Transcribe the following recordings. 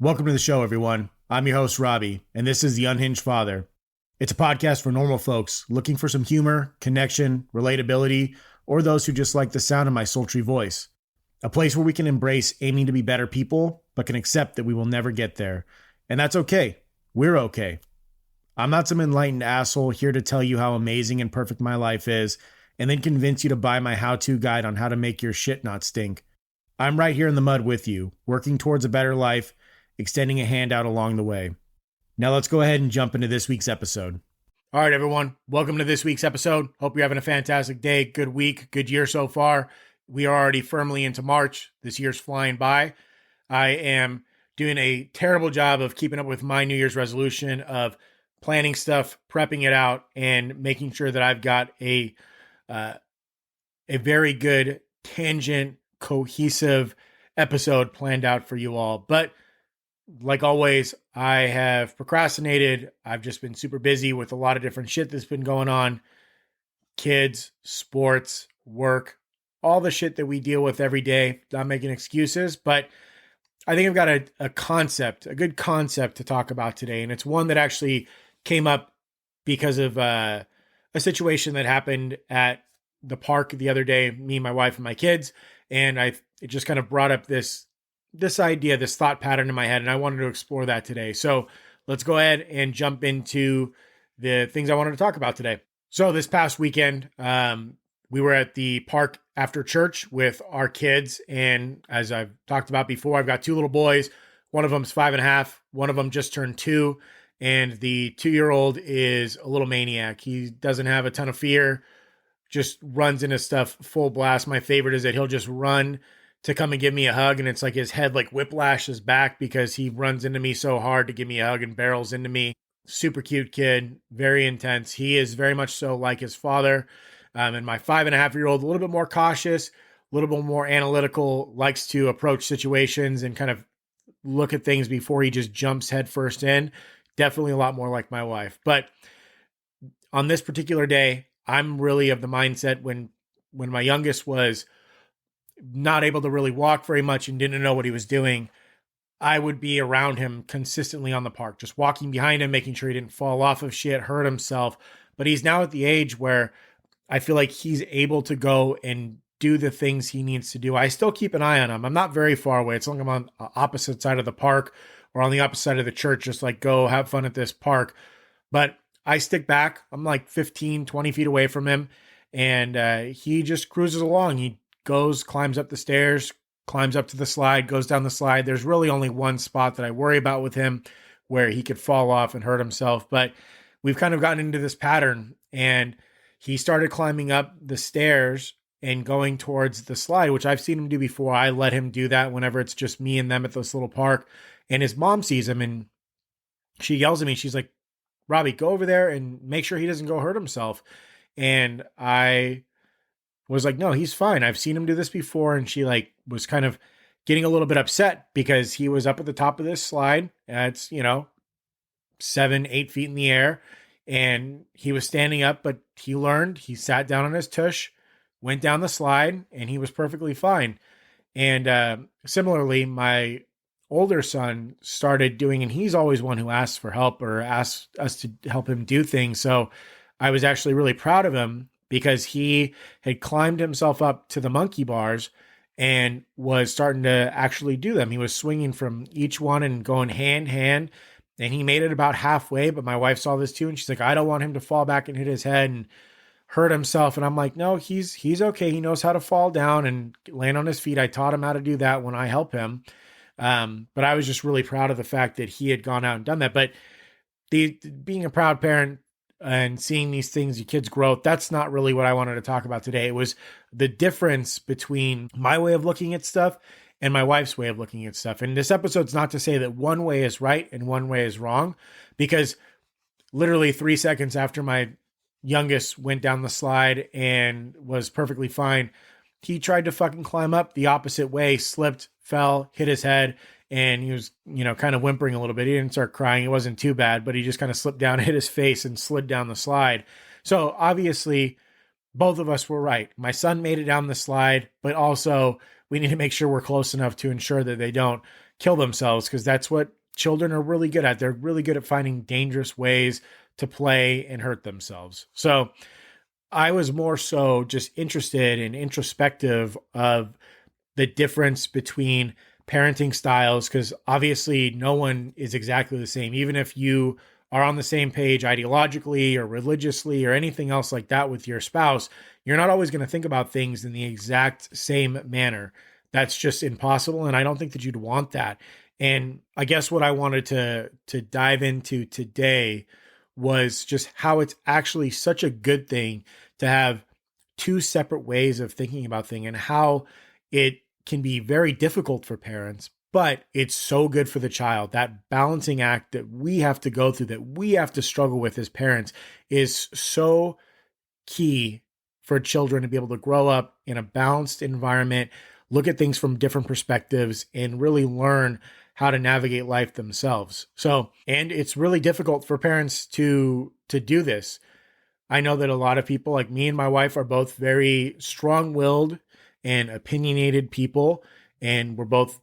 Welcome to the show, everyone. I'm your host, Robbie, and this is The Unhinged Father. It's a podcast for normal folks looking for some humor, connection, relatability, or those who just like the sound of my sultry voice. A place where we can embrace aiming to be better people, but can accept that we will never get there. And that's okay. We're okay. I'm not some enlightened asshole here to tell you how amazing and perfect my life is, and then convince you to buy my how-to guide on how to make your shit not stink. I'm right here in the mud with you, working towards a better life, extending a hand out along the way. Now let's go ahead and jump into this week's episode. All right, everyone. Welcome to this week's episode. Hope you're having a fantastic day, good week, good year so far. We are already firmly into March. This year's flying by. I am doing a terrible job of keeping up with my New Year's resolution of planning stuff, prepping it out, and making sure that I've got a very good, tangent, cohesive episode planned out for you all. But like always, I have procrastinated. I've just been super busy with a lot of different shit that's been going on. Kids, sports, work, all the shit that we deal with every day. Not making excuses, but I think I've got a good concept to talk about today. And it's one that actually came up because of a situation that happened at the park the other day, me, my wife, and my kids. And it just kind of brought up this idea, this thought pattern in my head, and I wanted to explore that today. So let's go ahead and jump into the things I wanted to talk about today. So this past weekend, we were at the park after church with our kids. And as I've talked about before, I've got two little boys. One of them's 5.5. One of them just turned 2. And the 2-year-old is a little maniac. He doesn't have a ton of fear, just runs into stuff full blast. My favorite is that he'll just run to come and give me a hug, and it's like his head like whiplashes back because he runs into me so hard to give me a hug and barrels into me. Super cute kid, very intense. He is very much so like his father. And my 5.5-year-old, a little bit more cautious, a little bit more analytical, likes to approach situations and kind of look at things before he just jumps headfirst in. Definitely a lot more like my wife. But on this particular day, I'm really of the mindset when my youngest was not able to really walk very much and didn't know what he was doing, I would be around him consistently on the park, just walking behind him, making sure he didn't fall off of shit, hurt himself. But he's now at the age where I feel like he's able to go and do the things he needs to do. I still keep an eye on him. I'm not very far away. It's like I'm on the opposite side of the park or on the opposite side of the church, just like go have fun at this park. But I stick back. I'm like 15, 20 feet away from him. And he just cruises along. He goes, climbs up the stairs, climbs up to the slide, goes down the slide. There's really only one spot that I worry about with him where he could fall off and hurt himself. But we've kind of gotten into this pattern, and he started climbing up the stairs and going towards the slide, which I've seen him do before. I let him do that whenever it's just me and them at this little park. And his mom sees him and she yells at me. She's like, "Robbie, go over there and make sure he doesn't go hurt himself." And I was like, "No, he's fine. I've seen him do this before." And she like was kind of getting a little bit upset because he was up at the top of this slide. It's, 7-8 feet in the air, and he was standing up, but he learned. He sat down on his tush, went down the slide, and he was perfectly fine. And similarly, my older son started doing, and he's always one who asks for help or asks us to help him do things. So I was actually really proud of him because he had climbed himself up to the monkey bars and was starting to actually do them. He was swinging from each one and going hand, and he made it about halfway, but my wife saw this too, and she's like, "I don't want him to fall back and hit his head and hurt himself." And I'm like, "No, he's okay. He knows how to fall down and land on his feet. I taught him how to do that when I help him." But I was just really proud of the fact that he had gone out and done that. But being a proud parent and seeing these things, your kids' growth, that's not really what I wanted to talk about today. It was the difference between my way of looking at stuff and my wife's way of looking at stuff. And this episode's not to say that one way is right and one way is wrong, because literally 3 seconds after my youngest went down the slide and was perfectly fine, he tried to fucking climb up the opposite way, slipped, fell, hit his head, and he was, kind of whimpering a little bit. He didn't start crying. It wasn't too bad, but he just kind of slipped down, hit his face, and slid down the slide. So obviously, both of us were right. My son made it down the slide, but also we need to make sure we're close enough to ensure that they don't kill themselves, because that's what children are really good at. They're really good at finding dangerous ways to play and hurt themselves. So I was more so just interested and introspective of the difference between parenting styles, because obviously no one is exactly the same. Even if you are on the same page ideologically or religiously or anything else like that with your spouse, you're not always going to think about things in the exact same manner. That's just impossible. And I don't think that you'd want that. And I guess what I wanted to dive into today was just how it's actually such a good thing to have two separate ways of thinking about things, and how it can be very difficult for parents, but it's so good for the child. That balancing act that we have to go through, that we have to struggle with as parents, is so key for children to be able to grow up in a balanced environment, look at things from different perspectives, and really learn how to navigate life themselves. So, and it's really difficult for parents to do this. I know that a lot of people, like me and my wife, are both very strong-willed and opinionated people, and we're both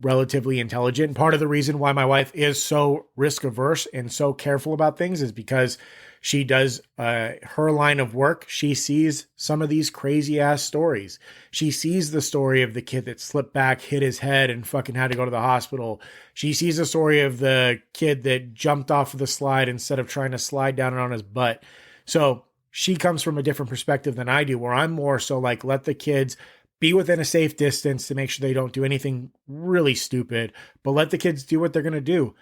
relatively intelligent. And part of the reason why my wife is so risk averse and so careful about things is because she does her line of work. She sees some of these crazy ass stories. She sees the story of the kid that slipped back, hit his head, and fucking had to go to the hospital. She sees the story of the kid that jumped off of the slide instead of trying to slide down on his butt. So she comes from a different perspective than I do, where I'm more so like, let the kids be within a safe distance to make sure they don't do anything really stupid, but let the kids do what they're going to do.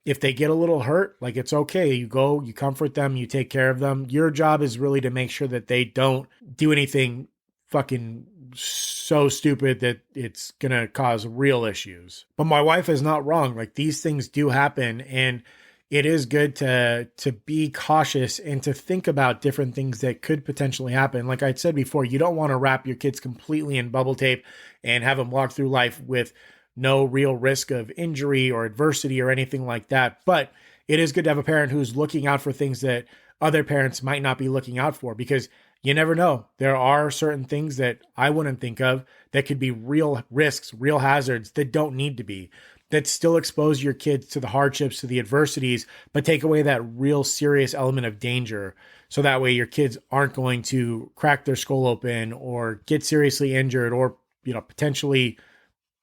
If they get a little hurt, like, it's okay. You go, you comfort them, you take care of them. Your job is really to make sure that they don't do anything fucking so stupid that it's going to cause real issues. But my wife is not wrong. Like, these things do happen, and it is good to be cautious and to think about different things that could potentially happen. Like I said before, you don't want to wrap your kids completely in bubble tape and have them walk through life with no real risk of injury or adversity or anything like that. But it is good to have a parent who's looking out for things that other parents might not be looking out for, because you never know. There are certain things that I wouldn't think of that could be real risks, real hazards that don't need to be, that still expose your kids to the hardships, to the adversities, but take away that real serious element of danger. So that way your kids aren't going to crack their skull open or get seriously injured, or, potentially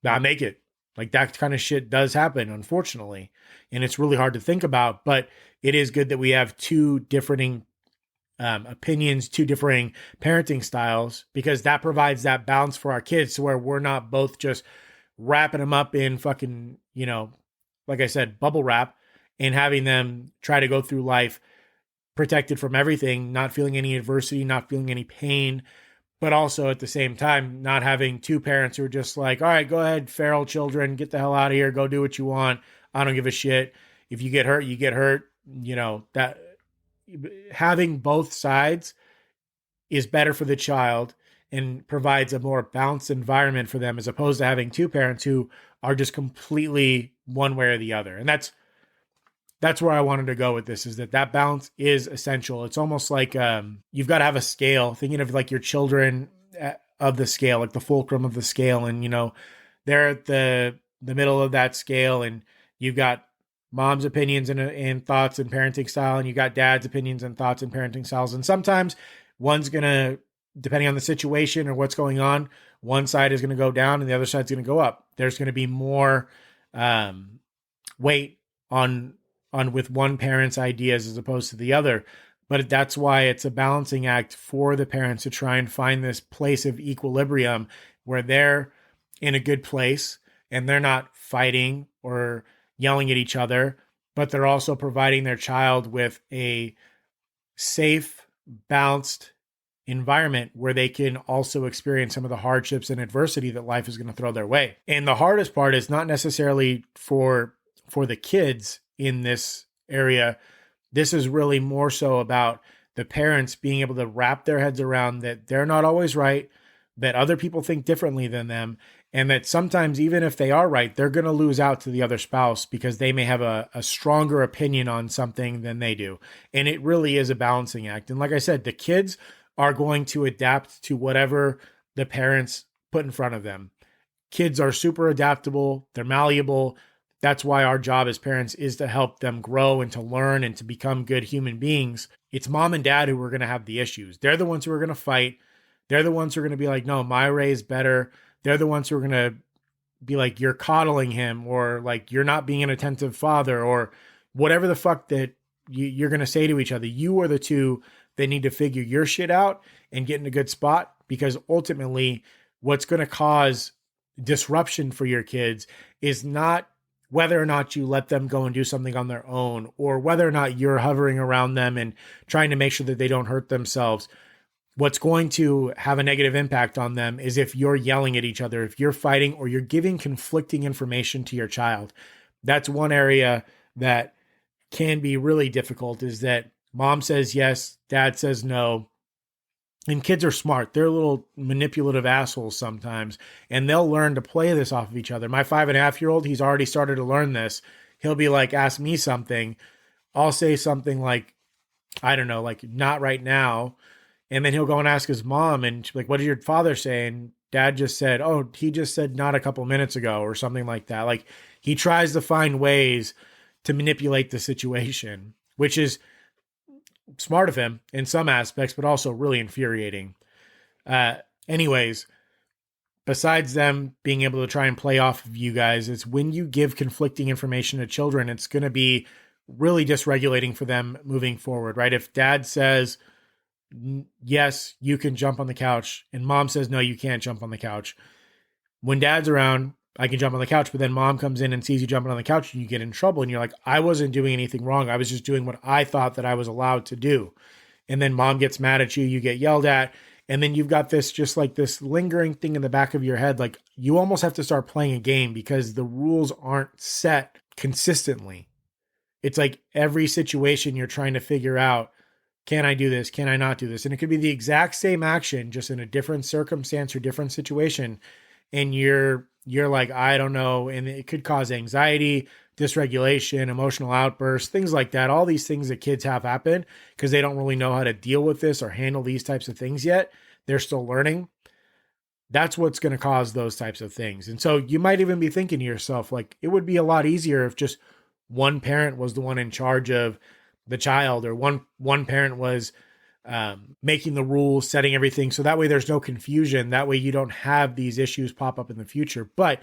not make it. Like, that kind of shit does happen, unfortunately. And it's really hard to think about, but it is good that we have two differing opinions, two differing parenting styles, because that provides that balance for our kids, to where we're not both just wrapping them up in fucking, like I said, bubble wrap, and having them try to go through life protected from everything, not feeling any adversity, not feeling any pain, but also at the same time, not having two parents who are just like, all right, go ahead, feral children, get the hell out of here, go do what you want. I don't give a shit. If you get hurt, you get hurt. That having both sides is better for the child and provides a more balanced environment for them, as opposed to having two parents who are just completely one way or the other. And that's where I wanted to go with this, is that balance is essential. It's almost like you've got to have a scale, thinking of like your children of the scale, like the fulcrum of the scale. And, they're at the middle of that scale, and you've got mom's opinions and thoughts and parenting style, and you got dad's opinions and thoughts and parenting styles. And sometimes one's going to, depending on the situation or what's going on, one side is going to go down and the other side's going to go up. There's going to be more weight on with one parent's ideas as opposed to the other. But that's why it's a balancing act for the parents to try and find this place of equilibrium where they're in a good place and they're not fighting or yelling at each other, but they're also providing their child with a safe, balanced environment where they can also experience some of the hardships and adversity that life is going to throw their way. And the hardest part is not necessarily for the kids in this area. This is really more so about the parents being able to wrap their heads around that they're not always right, that other people think differently than them, and that sometimes even if they are right, they're going to lose out to the other spouse because they may have a stronger opinion on something than they do. And it really is a balancing act. And like I said, the kids are going to adapt to whatever the parents put in front of them. Kids are super adaptable, they're malleable. That's why our job as parents is to help them grow and to learn and to become good human beings. It's mom and dad who are going to have the issues. They're the ones who are going to fight. They're the ones who are going to be like, no, my way is better. They're the ones who are going to be like, you're coddling him, or like, you're not being an attentive father, or whatever the fuck that you're going to say to each other. You are the two that need to figure your shit out and get in a good spot, because ultimately what's going to cause disruption for your kids is not whether or not you let them go and do something on their own, or whether or not you're hovering around them and trying to make sure that they don't hurt themselves. What's going to have a negative impact on them is if you're yelling at each other, if you're fighting, or you're giving conflicting information to your child. That's one area that can be really difficult, is that mom says yes, dad says no. And kids are smart. They're little manipulative assholes sometimes, and they'll learn to play this off of each other. My 5.5-year-old, he's already started to learn this. He'll be like, ask me something. I'll say something like, I don't know, like, not right now. And then he'll go and ask his mom, and she's like, what did your father say? And dad just said, oh, he just said not a couple minutes ago, or something like that. Like, he tries to find ways to manipulate the situation, which is smart of him in some aspects, but also really infuriating. Anyways, besides them being able to try and play off of you guys, it's when you give conflicting information to children, it's going to be really dysregulating for them moving forward, right? If dad says, yes, you can jump on the couch, and mom says, no, you can't jump on the couch. When dad's around, I can jump on the couch, but then mom comes in and sees you jumping on the couch and you get in trouble, and you're like, I wasn't doing anything wrong. I was just doing what I thought that I was allowed to do. And then mom gets mad at you, you get yelled at, and then you've got this, just like this lingering thing in the back of your head. Like, you almost have to start playing a game because the rules aren't set consistently. It's like every situation you're trying to figure out, can I do this? Can I not do this? And it could be the exact same action, just in a different circumstance or different situation. And you're like, I don't know. And it could cause anxiety, dysregulation, emotional outbursts, things like that. All these things that kids have happen because they don't really know how to deal with this or handle these types of things yet. They're still learning. That's what's going to cause those types of things. And so you might even be thinking to yourself, like, it would be a lot easier if just one parent was the one in charge of the child, or one parent was making the rules, setting everything. So that way there's no confusion. That way you don't have these issues pop up in the future. But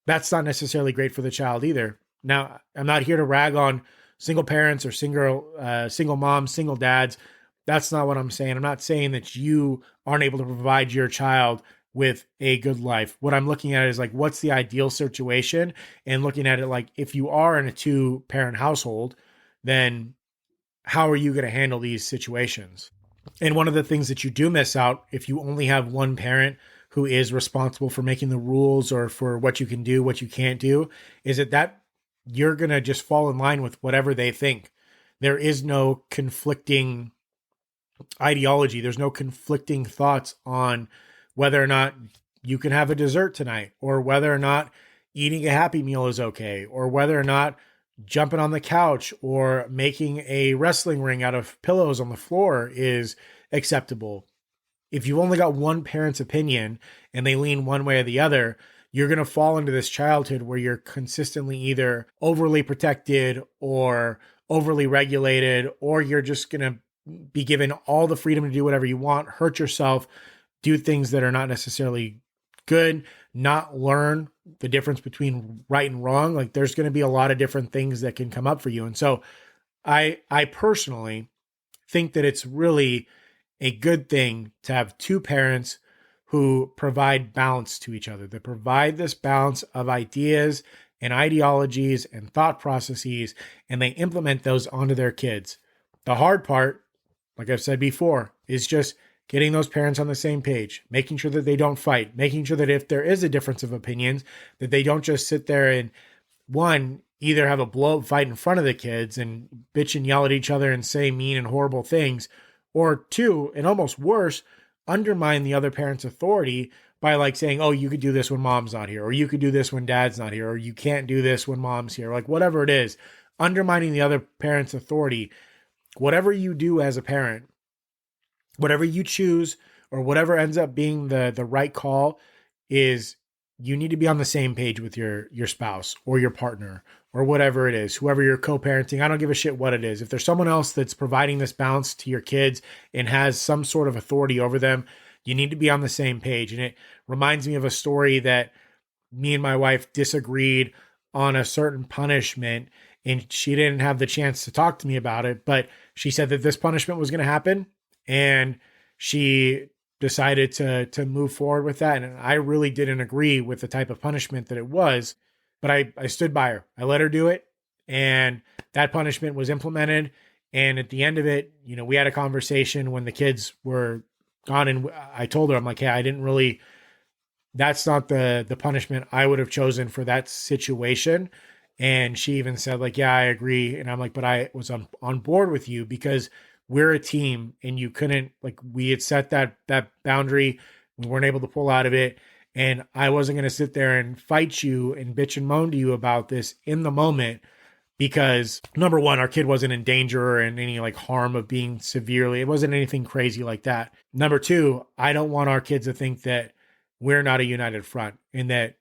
that's not necessarily great for the child either. Now, I'm not here to rag on single parents or single moms, single dads. That's not what I'm saying. I'm not saying that you aren't able to provide your child with a good life. What I'm looking at is like, what's the ideal situation? And looking at it like, if you are in a 2-parent household, then how are you going to handle these situations? And one of the things that you do miss out if you only have one parent who is responsible for making the rules or for what you can do, what you can't do, is that you're going to just fall in line with whatever they think. There is no conflicting ideology. There's no conflicting thoughts on whether or not you can have a dessert tonight, or whether or not eating a Happy Meal is okay, or whether or not jumping on the couch or making a wrestling ring out of pillows on the floor is acceptable. If you've only got one parent's opinion and they lean one way or the other, you're going to fall into this childhood where you're consistently either overly protected or overly regulated, or you're just going to be given all the freedom to do whatever you want, hurt yourself, do things that are not necessarily good, not learn the difference between right and wrong. Like, there's going to be a lot of different things that can come up for you. And so I personally think that it's really a good thing to have 2 parents who provide balance to each other, that provide this balance of ideas and ideologies and thought processes, and they implement those onto their kids. The hard part, like I've said before, is just getting those parents on the same page, making sure that they don't fight, making sure that if there is a difference of opinions, that they don't just sit there and, one, either have a blow-up fight in front of the kids and bitch and yell at each other and say mean and horrible things, or 2, and almost worse, undermine the other parent's authority by like saying, oh, you could do this when mom's not here, or you could do this when dad's not here, or you can't do this when mom's here, like whatever it is, undermining the other parent's authority. Whatever you do as a parent, whatever you choose, or whatever ends up being the right call, is you need to be on the same page with your spouse or your partner or whatever it is, whoever you're co-parenting. I don't give a shit what it is. If there's someone else that's providing this balance to your kids and has some sort of authority over them, you need to be on the same page. And it reminds me of a story that me and my wife disagreed on a certain punishment, and she didn't have the chance to talk to me about it, but she said that this punishment was going to happen, and she decided to move forward with that. And I really didn't agree with the type of punishment that it was, but I stood by her. I let her do it, and that punishment was implemented. And at the end of it, we had a conversation when the kids were gone, and I told her, I'm like, hey, I didn't really, that's not the punishment I would have chosen for that situation. And she even said, like, yeah, I agree. And I'm like, but I was on board with you because we're a team, and you couldn't, like, we had set that boundary. We weren't able to pull out of it. And I wasn't going to sit there and fight you and bitch and moan to you about this in the moment, because number one, our kid wasn't in danger or in any like harm of being severely, it wasn't anything crazy like that. Number two, I don't want our kids to think that we're not a united front and that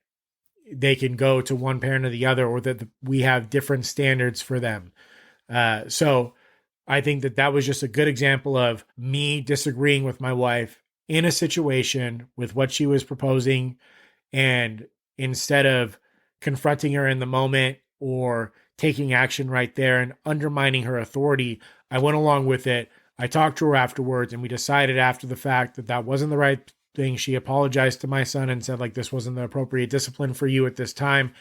they can go to one parent or the other, or that we have different standards for them. So I think that was just a good example of me disagreeing with my wife in a situation with what she was proposing. And instead of confronting her in the moment or taking action right there and undermining her authority, I went along with it. I talked to her afterwards, and we decided after the fact that wasn't the right thing. She apologized to my son and said, like, this wasn't the appropriate discipline for you at this time,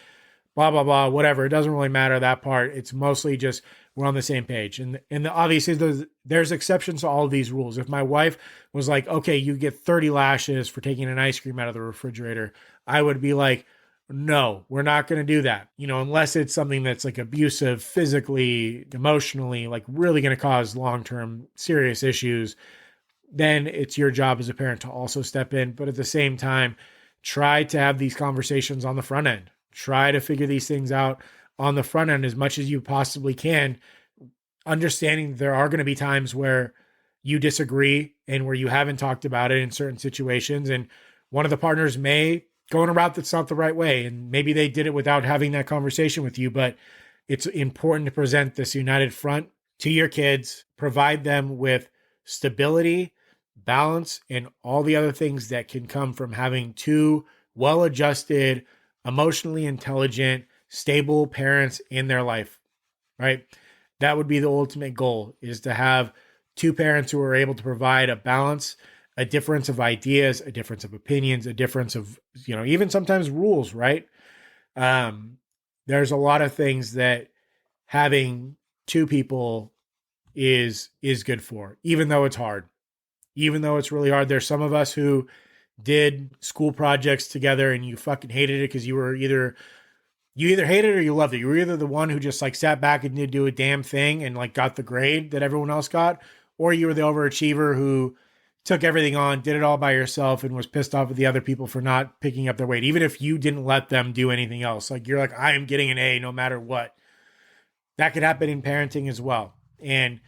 blah, blah, blah, whatever. It doesn't really matter, that part. It's mostly just we're on the same page. And obviously there's exceptions to all of these rules. If my wife was like, okay, you get 30 lashes for taking an ice cream out of the refrigerator, I would be like, no, we're not going to do that. Unless it's something that's like abusive, physically, emotionally, like really going to cause long-term serious issues, then it's your job as a parent to also step in. But at the same time, try to have these conversations on the front end. Try to figure these things out on the front end as much as you possibly can, understanding there are going to be times where you disagree and where you haven't talked about it in certain situations. And one of the partners may go in a route that's not the right way. And maybe they did it without having that conversation with you, but it's important to present this united front to your kids, provide them with stability, balance, and all the other things that can come from having two well-adjusted, emotionally intelligent, stable parents in their life, right? That would be the ultimate goal, is to have two parents who are able to provide a balance, a difference of ideas, a difference of opinions, a difference of, even sometimes rules, right? There's a lot of things that having two people is good for, even though it's hard. Even though it's really hard. There's some of us who did school projects together and you fucking hated it because you either hated it or you loved it. You were either the one who just like sat back and didn't do a damn thing and like got the grade that everyone else got, or you were the overachiever who took everything on, did it all by yourself, and was pissed off at the other people for not picking up their weight, even if you didn't let them do anything else. Like, you're like, I am getting an A no matter what. That could happen in parenting as well. And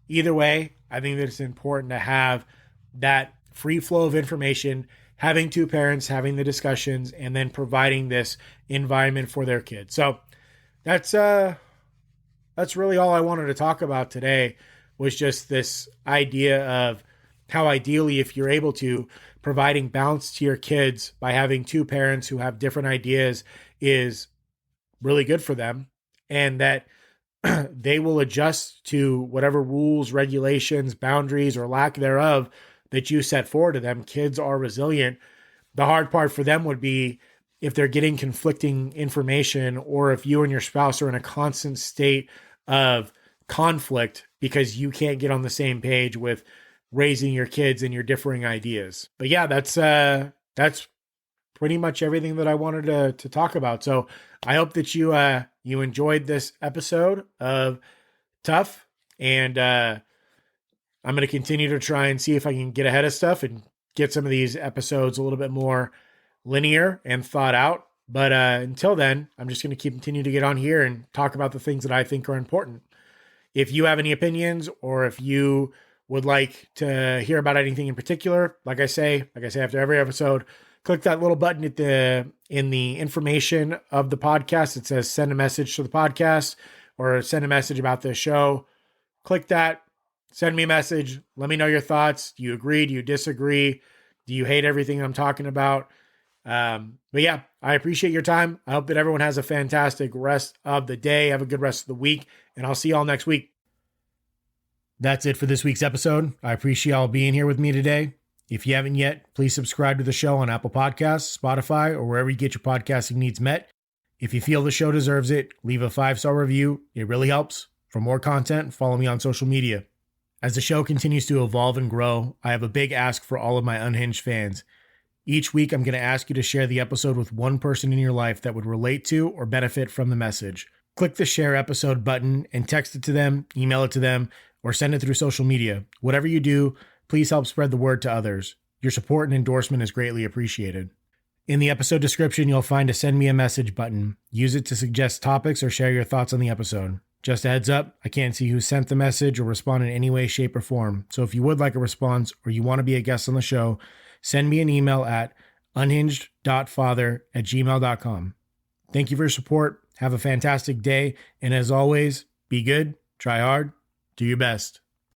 either way, I think that it's important to have that free flow of information, having two parents, having the discussions, and then providing this environment for their kids. So that's really all I wanted to talk about today, was just this idea of how ideally, if you're able to, providing balance to your kids by having two parents who have different ideas is really good for them, and that they will adjust to whatever rules, regulations, boundaries, or lack thereof that you set forward to them. Kids are resilient. The hard part for them would be if they're getting conflicting information, or if you and your spouse are in a constant state of conflict because you can't get on the same page with raising your kids and your differing ideas. But yeah, that's pretty much everything that I wanted to talk about. So I hope that you enjoyed this episode of Tough, and I'm going to continue to try and see if I can get ahead of stuff and get some of these episodes a little bit more linear and thought out. But until then, I'm just going to continue to get on here and talk about the things that I think are important. If you have any opinions, or if you would like to hear about anything in particular, like I say after every episode, click that little button in the information of the podcast. It says send a message to the podcast or send a message about the show. Click that, send me a message. Let me know your thoughts. Do you agree? Do you disagree? Do you hate everything I'm talking about? But yeah, I appreciate your time. I hope that everyone has a fantastic rest of the day. Have a good rest of the week, and I'll see y'all next week. That's it for this week's episode. I appreciate y'all being here with me today. If you haven't yet, please subscribe to the show on Apple Podcasts, Spotify, or wherever you get your podcasting needs met. If you feel the show deserves it, leave a 5-star review. It really helps. For more content, follow me on social media. As the show continues to evolve and grow, I have a big ask for all of my Unhinged fans. Each week, I'm going to ask you to share the episode with one person in your life that would relate to or benefit from the message. Click the share episode button and text it to them, email it to them, or send it through social media. Whatever you do, please help spread the word to others. Your support and endorsement is greatly appreciated. In the episode description, you'll find a send me a message button. Use it to suggest topics or share your thoughts on the episode. Just a heads up, I can't see who sent the message or respond in any way, shape, or form. So if you would like a response or you want to be a guest on the show, send me an email at unhinged.father@gmail.com. Thank you for your support. Have a fantastic day. And as always, be good, try hard, do your best.